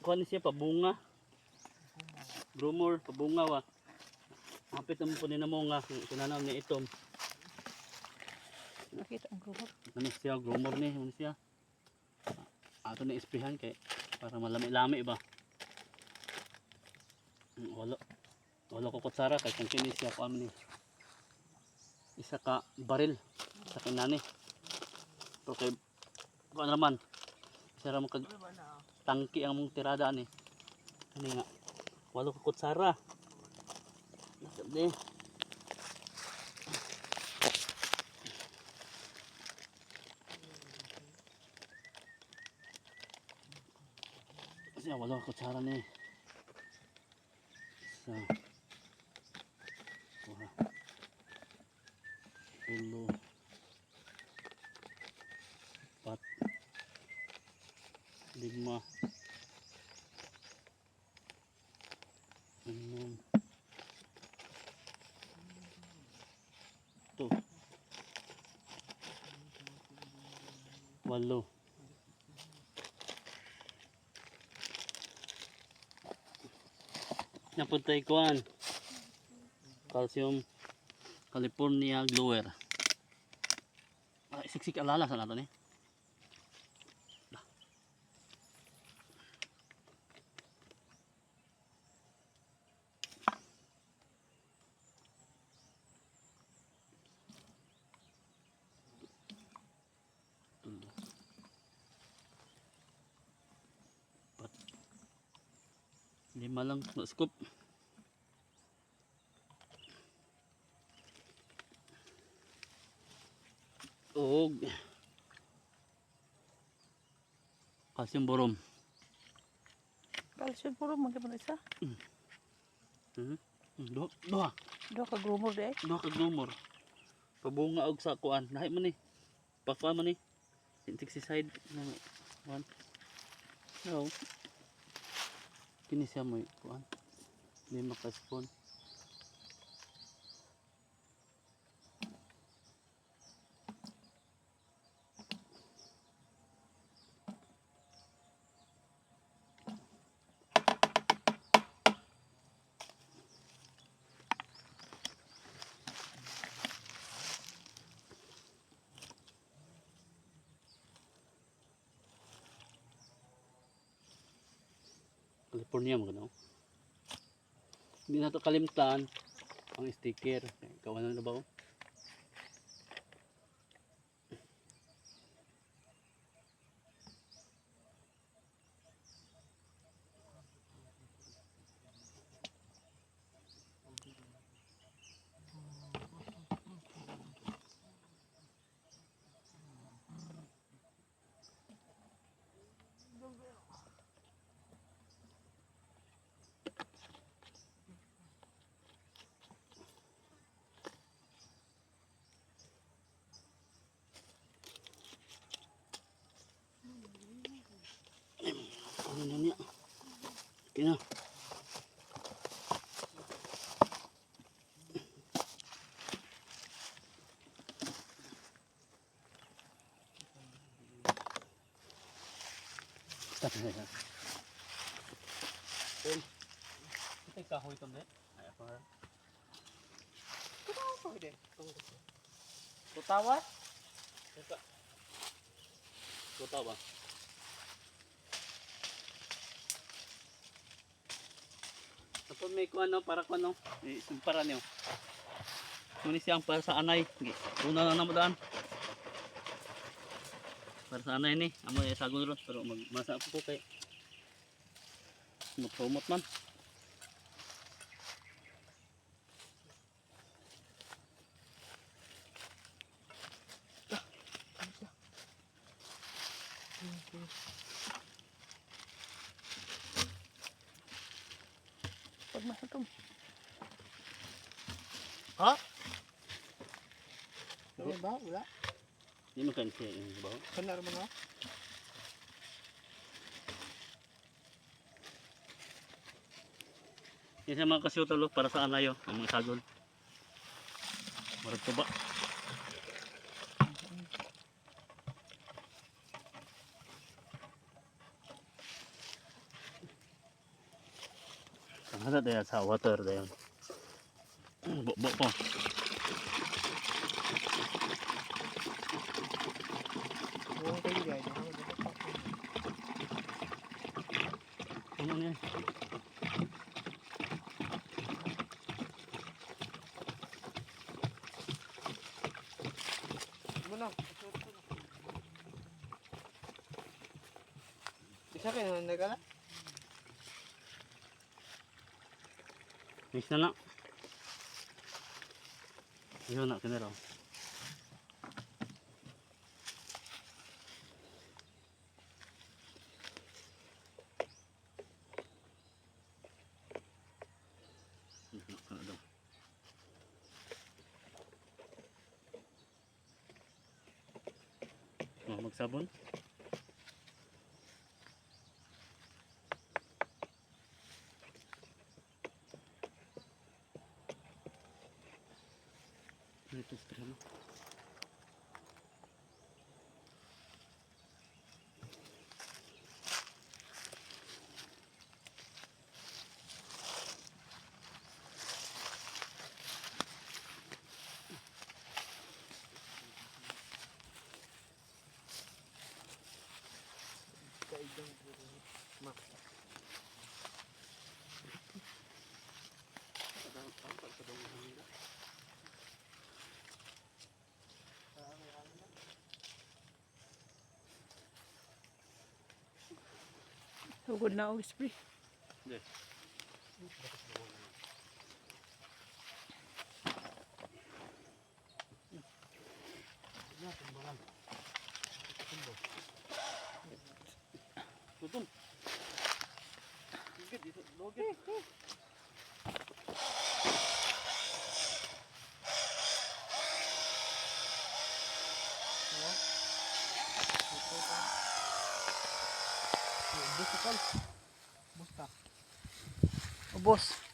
kuha ni siya pabunga. Grumor, pabunga wa. Hapit naman po ni na mo nga. Kunanaw ni itom. Nakita ang grumor. Ano siya, grumor ni. Ano siya. Ato na isprihan kay para malami-lami ba. Wala ko kutsara kay kung kini siya ko ni. Isa ka baril sa kinani. Pero kay kung ano naman. Isa ra mo kag tangki ang mong tirada ni. Ano nga. Wala ko kutsara. Nasabi. Kasi wala ko kutsara ni. Isa. Kuha. Ulo. Pat. 5. 6. Ito. 8. Napuntay kuan. Calcium California Glower. Siksik alala sa nato ni. Lima lang no scoop. Og calcium boron. Calcium puro magkano isa? Duha Ka grumor di ay. ka grumor. Pabunga og sa kuan. Lahi man ni. Pakwa man ni. Insecticide na kuan. No. Kini siya mo kuan. 5 ka spoon. California mo gano. Hindi na to kalimtan ang sticker. Kawanan na ba oh? Ano na niya? Okay na. Stop na yan. Ito yung kahoy ito na. Ay, ako nga. Kahoy di. Tutawa? Tutawa. Tapos may kuan no para kuan no. Para niyo. Muni siyang para sa anay. Una na naman para sa anay ni. Amo ay sagol ron pero magmasa po kay sumot man. Pag masatom. Ha? Ano ba? Wala. Di man kan siya yung bawo. Kanar mo no? Yan sa mga kasyutalo para sa anayo, ang mga sagol. Marag tuba. Hada daya sa water dayon. Bo po. Buong kayo guys. Ano niya? Muna. Isa kayo nang nagala? Mix na na. Yun na, kinero. Magsabon. Ito spray mo. Tugod na og spray. Yes. Tutun. Ubos.